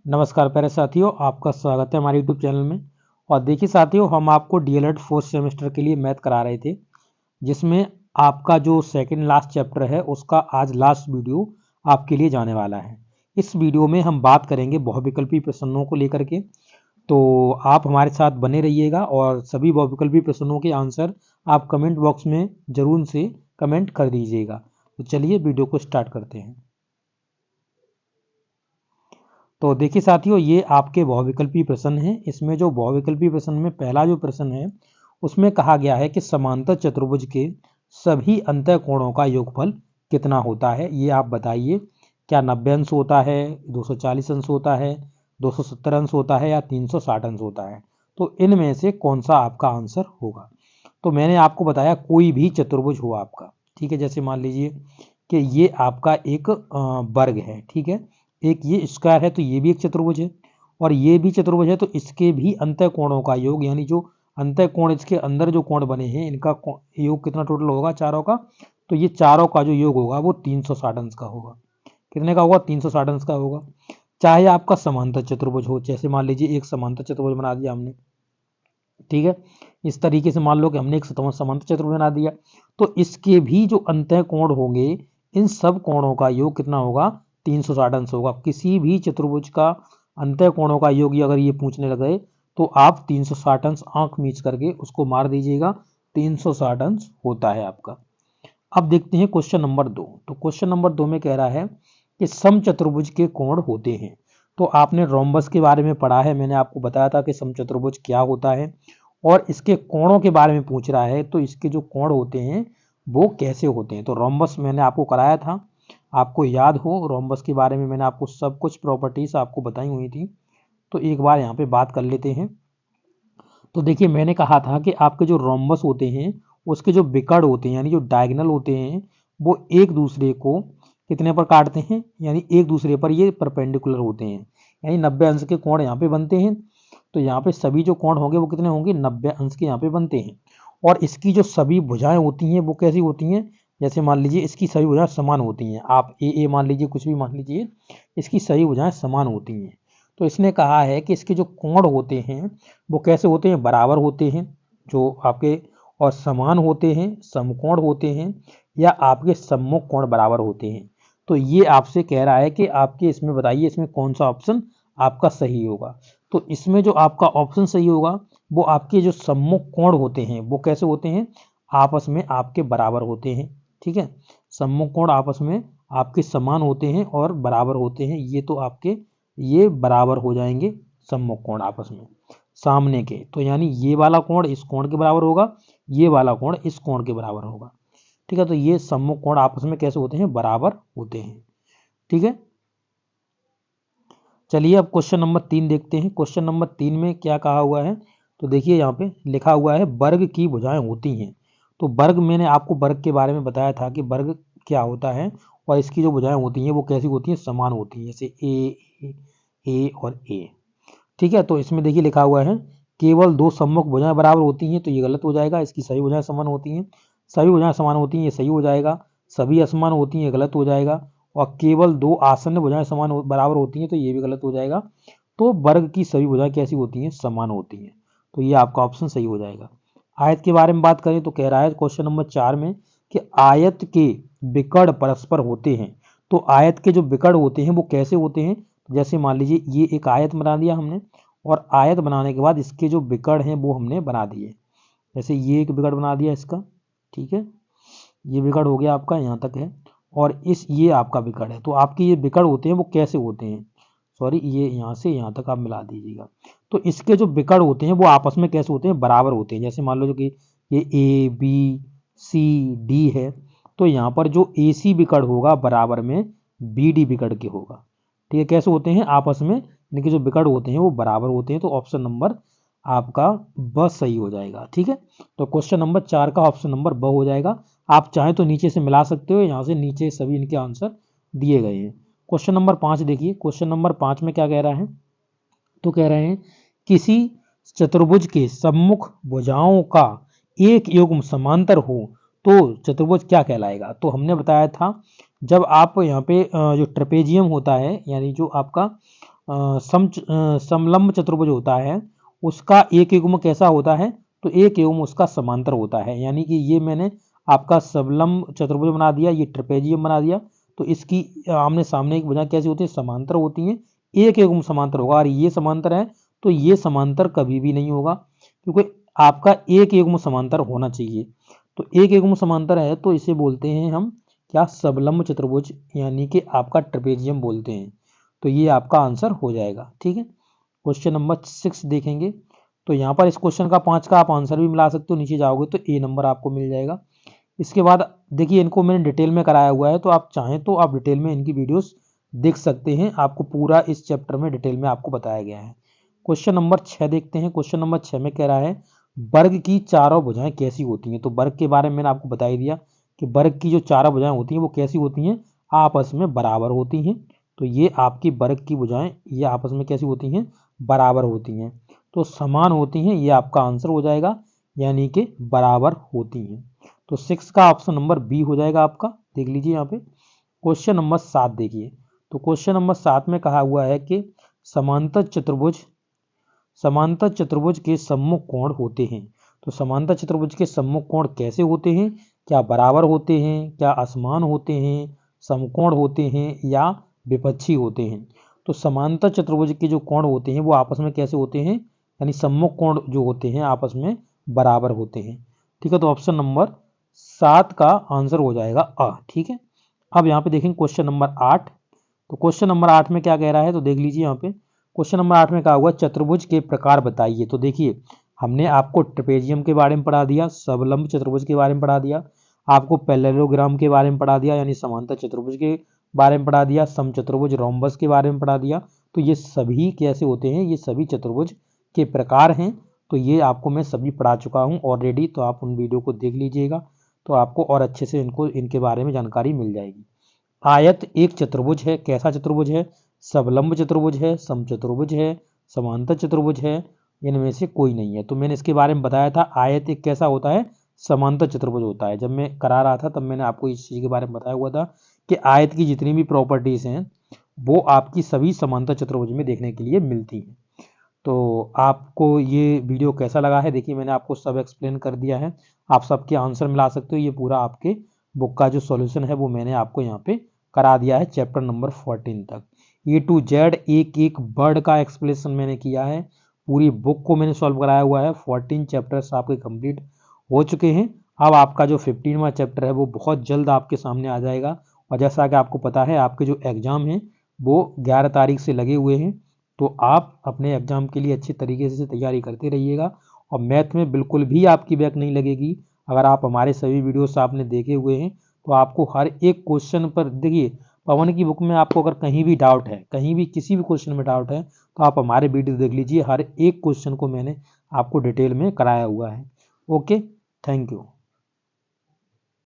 नमस्कार प्यारे साथियों, आपका स्वागत है हमारे यूट्यूब चैनल में। और देखिए साथियों, हम आपको डीएलएड फोर्थ सेमेस्टर के लिए मैथ करा रहे थे, जिसमें आपका जो सेकंड लास्ट चैप्टर है उसका आज लास्ट वीडियो आपके लिए जाने वाला है। इस वीडियो में हम बात करेंगे बहुविकल्पी प्रश्नों को लेकर के, तो आप हमारे साथ बने रहिएगा और सभी बहुविकल्पी प्रश्नों के आंसर आप कमेंट बॉक्स में जरूर से कमेंट कर दीजिएगा। तो चलिए वीडियो को स्टार्ट करते हैं। तो देखिए साथियों, ये आपके बहुविकल्पी प्रश्न हैं। इसमें जो बहुविकल्पी प्रश्न में पहला जो प्रश्न है उसमें कहा गया है कि समांतर चतुर्भुज के सभी अंतःकोणों का योगफल कितना होता है, ये आप बताइए। क्या 90 अंश होता है, 240 अंश होता है, 270 अंश होता है या 360 अंश होता है? तो इनमें से कौन सा आपका आंसर होगा? तो मैंने आपको बताया कोई भी चतुर्भुज हो आपका, ठीक है। जैसे मान लीजिए कि ये आपका एक वर्ग है, ठीक है। एक ये स्क्वायर है तो ये भी एक चतुर्भुज है, और ये भी चतुर्भुज है, तो इसके भी अंतःकोणों का योग, यानी जो अंतःकोण इसके अंदर जो कोण बने हैं इनका योग कितना टोटल होगा चारों का? तो ये चारों का जो योग होगा वो 360 अंश का होगा। कितने का होगा? 360 अंश का होगा। चाहे आपका समांतर चतुर्भुज हो, जैसे मान लीजिए एक समांतर चतुर्भुज बना दिया हमने, ठीक है। इस तरीके से मान लो कि हमने एक समांतर चतुर्भुज बना दिया, तो इसके भी जो अंतःकोण होंगे इन सब कोणों का योग कितना होगा? 360 अंश होगा। किसी भी चतुर्भुज का अंतःकोणों का योग अगर ये पूछने लगे तो आप 360 अंश आंख मीच करके उसको मार दीजिएगा, 360 अंश होता है आपका। अब देखते हैं क्वेश्चन नंबर 2। तो क्वेश्चन नंबर 2 में कह रहा है कि समचतुर्भुज के कोण होते हैं। तो आपने रोम्बस के बारे में पढ़ा है, मैंने आपको बताया था कि समचतुर्भुज क्या होता है, और इसके कोणों के बारे में पूछ रहा है तो इसके जो कोण होते हैं वो कैसे होते हैं। तो रोम्बस मैंने आपको कराया था, आपको याद हो रोम्बस के बारे में मैंने आपको सब कुछ प्रॉपर्टीज आपको बताई हुई थी। तो एक बार यहाँ पे बात कर लेते हैं। तो देखिए, मैंने कहा था कि आपके जो रोम्बस होते हैं उसके जो विकर्ण होते हैं यानी जो डायगोनल होते हैं वो एक दूसरे को कितने पर काटते हैं, यानी एक दूसरे पर ये परपेंडिकुलर होते हैं, यानी 90 अंश के कोण यहाँ पे बनते हैं। तो यहाँ पे सभी जो कोण होंगे वो कितने होंगे? 90 अंश के यहाँ पे बनते हैं। और इसकी जो सभी भुजाएं होती हैं वो कैसी होती हैं? जैसे मान लीजिए इसकी सभी भुजाएं समान होती हैं, आप ए मान लीजिए, कुछ भी मान लीजिए, इसकी सभी भुजाएं समान होती हैं। तो इसने कहा है कि इसके जो कोण होते हैं वो कैसे होते हैं? बराबर होते हैं जो आपके, और समान होते हैं, समकोण होते हैं, या आपके सम्मुख कोण बराबर होते हैं। तो ये आपसे कह रहा है कि आपके इसमें बताइए इसमें कौन सा ऑप्शन आपका सही होगा। तो इसमें जो आपका ऑप्शन सही होगा वो आपके जो सम्मुख कोण होते हैं वो कैसे होते हैं? आपस में आपके बराबर होते हैं, ठीक है। सम्मुख कोण आपस में आपके समान होते हैं और बराबर होते हैं, ये तो आपके ये बराबर हो जाएंगे सम्मुख कोण आपस में सामने के। तो यानी ये वाला कोण इस कोण के बराबर होगा, ये वाला कोण इस कोण के बराबर होगा, ठीक है। तो ये सम्मुख कोण आपस में कैसे होते हैं? बराबर होते हैं, ठीक है। चलिए अब क्वेश्चन नंबर 3 देखते हैं। क्वेश्चन नंबर 3 में क्या कहा हुआ है? तो देखिए यहाँ पे लिखा हुआ है वर्ग की भुजाएं होती हैं। तो वर्ग, मैंने आपको वर्ग के बारे में बताया था कि वर्ग क्या होता है, और इसकी जो भुजाएं होती हैं वो कैसी होती हैं? समान होती हैं, जैसे ए और ए, ठीक है। तो इसमें देखिए लिखा हुआ है केवल दो सम्मुख भुजाएं बराबर होती हैं, तो ये गलत हो जाएगा। इसकी सभी भुजाएं समान होती हैं, सभी भुजाएं समान होती हैं, ये सही हो जाएगा। सभी असमान होती हैं, गलत हो जाएगा। और केवल दो आसन्न भुजाएं समान बराबर होती हैं, तो ये भी गलत हो जाएगा। तो वर्ग की सभी भुजाएं कैसी होती हैं? समान होती हैं। तो ये आपका ऑप्शन सही हो जाएगा। आयत के बारे में बात करें तो कह रहा है क्वेश्चन नंबर 4 में कि आयत के विकर्ण परस्पर होते हैं। तो आयत के जो विकर्ण होते हैं वो कैसे होते हैं? जैसे मान लीजिए ये एक आयत बना दिया हमने, और आयत बनाने के बाद इसके जो विकर्ण हैं वो हमने बना दिए। जैसे ये एक विकर्ण बना दिया इसका, ठीक है, ये विकर्ण हो गया आपका, यहाँ तक है। और इस ये आपका विकर्ण है। तो आपके ये विकर्ण होते हैं वो कैसे होते हैं? सॉरी, ये यहाँ से यहाँ तक आप मिला दीजिएगा। तो इसके जो विकर्ण होते हैं वो आपस में कैसे होते हैं? बराबर होते हैं। जैसे मान लो जो कि ये ए बी सी डी है, तो यहाँ पर जो ए सी विकर्ण होगा बराबर में बी डी विकर्ण के होगा, ठीक है। कैसे होते हैं? आपस में इनके जो विकर्ण होते हैं वो बराबर होते हैं। तो ऑप्शन नंबर आपका ब सही हो जाएगा, ठीक है। तो क्वेश्चन नंबर 4 का ऑप्शन नंबर ब हो जाएगा। आप चाहें तो नीचे से मिला सकते हो, यहाँ से नीचे सभी इनके आंसर दिए गए हैं। क्वेश्चन नंबर 5 देखिए। क्वेश्चन नंबर 5 में क्या कह रहा है? तो कह रहे हैं किसी चतुर्भुज के सम्मुख भुजाओं का एक युग्म समांतर हो तो चतुर्भुज क्या कहलाएगा? तो हमने बताया था जब आप यहाँ पे जो ट्रेपेजियम होता है, यानी जो आपका समलंब चतुर्भुज होता है उसका एक युग्म कैसा होता है, तो एक युग्म उसका समांतर होता है। यानी कि ये मैंने आपका समलंब चतुर्भुज बना दिया, ये ट्रेपेजियम बना दिया, तो इसकी आमने सामने की भुजाएं कैसी होती है, समांतर होती हैं। एक युग्म समांतर होगा और ये समांतर है तो ये समांतर कभी भी नहीं होगा, क्योंकि आपका एक युग्म समांतर होना चाहिए। तो एक युग्म समांतर है तो इसे बोलते हैं हम क्या, समलंब चतुर्भुज, यानी कि आपका ट्रेपेजियम बोलते हैं। तो ये आपका आंसर हो जाएगा। ठीक है, क्वेश्चन नंबर 6 देखेंगे। तो यहाँ पर इस क्वेश्चन का 5 का आप आंसर भी मिला सकते हो, नीचे जाओगे तो ए नंबर आपको मिल जाएगा। इसके बाद देखिए इनको मैंने डिटेल में कराया हुआ है, तो आप चाहें तो आप डिटेल में इनकी वीडियोस देख सकते हैं, आपको पूरा इस चैप्टर में डिटेल में आपको बताया गया है। क्वेश्चन नंबर 6 देखते हैं। क्वेश्चन नंबर 6 में कह रहा है वर्ग की चारों भुजाएं कैसी होती हैं। तो वर्ग के बारे में मैंने आपको बता ही दिया कि वर्ग की जो चारों भुजाएं होती हैं वो कैसी होती हैं, आपस में बराबर होती हैं। तो ये आपकी वर्ग की भुजाएं ये आपस में कैसी होती हैं, बराबर होती हैं, तो समान होती हैं, ये आपका आंसर हो जाएगा, यानी कि बराबर होती हैं। तो 6 का ऑप्शन नंबर बी हो जाएगा आपका। देख लीजिए यहाँ पे क्वेश्चन नंबर 7 देखिए। तो क्वेश्चन नंबर 7 में कहा हुआ है कि समांतर चतुर्भुज के सम्मुख कोण होते हैं। तो समांतर चतुर्भुज के सम्मुख कोण कैसे होते हैं, क्या बराबर होते हैं, क्या असमान होते हैं, समकोण होते हैं या विपक्षी होते हैं। तो समांतर चतुर्भुज के जो कोण होते हैं वो आपस में कैसे होते हैं, यानी सम्मुख कोण जो होते हैं आपस में बराबर होते हैं। ठीक है, तो ऑप्शन नंबर 7 का आंसर हो जाएगा अ। ठीक है, अब यहाँ पे देखेंगे क्वेश्चन नंबर 8। तो क्वेश्चन नंबर 8 में क्या कह रहा है, तो देख लीजिए यहाँ पे क्वेश्चन नंबर 8 में कहा हुआ चतुर्भुज के प्रकार बताइए। तो देखिए हमने आपको ट्रेपेजियम के बारे में पढ़ा दिया, समलंब चतुर्भुज के बारे में पढ़ा दिया, आपको पैरेललोग्राम के बारे में पढ़ा दिया यानी समांतर चतुर्भुज के बारे में पढ़ा दिया, समचतुर्भुज रोम्बस के बारे में पढ़ा दिया। तो ये सभी कैसे होते हैं, ये सभी चतुर्भुज के प्रकार हैं। तो ये आपको मैं सभी पढ़ा चुका हूँ ऑलरेडी, तो आप उन वीडियो को देख लीजिएगा, तो आपको और अच्छे से इनके बारे में जानकारी मिल जाएगी। आयत एक चतुर्भुज है, कैसा चतुर्भुज है, समलंब चतुर्भुज है, समचतुर्भुज है, समांतर चतुर्भुज है, इनमें से कोई नहीं है। तो मैंने इसके बारे में बताया था, आयत एक कैसा होता है, समांतर चतुर्भुज होता है। जब मैं करा रहा था तब मैंने आपको इस चीज़ के बारे में बताया हुआ था कि आयत की जितनी भी प्रॉपर्टीज हैं वो आपकी सभी समांतर चतुर्भुज में देखने के लिए मिलती हैं। तो आपको ये वीडियो कैसा लगा है, देखिए मैंने आपको सब एक्सप्लेन कर दिया है, आप सबके आंसर मिला सकते हो। ये पूरा आपके बुक का जो सॉल्यूशन है वो मैंने आपको यहाँ पे करा दिया है चैप्टर नंबर 14 तक। ए टू जेड एक एक वर्ड का एक्सप्लेनेशन मैंने किया है, पूरी बुक को मैंने सॉल्व कराया हुआ है। 14 चैप्टर्स आपके कंप्लीट हो चुके हैं। अब आपका जो 15वां चैप्टर है वो बहुत जल्द आपके सामने आ जाएगा। और जैसा कि आपको पता है आपके जो एग्ज़ाम हैं वो 11 तारीख से लगे हुए हैं, तो आप अपने एग्ज़ाम के लिए अच्छी तरीके से तैयारी करते रहिएगा। और मैथ में बिल्कुल भी आपकी बैक नहीं लगेगी। अगर आप हमारे सभी वीडियोस आपने देखे हुए हैं तो आपको हर एक क्वेश्चन पर, देखिए पवन की बुक में आपको अगर कहीं भी डाउट है, कहीं भी किसी भी क्वेश्चन में डाउट है, तो आप हमारे वीडियो देख लीजिए, हर एक क्वेश्चन को मैंने आपको डिटेल में कराया हुआ है। Okay, thank you.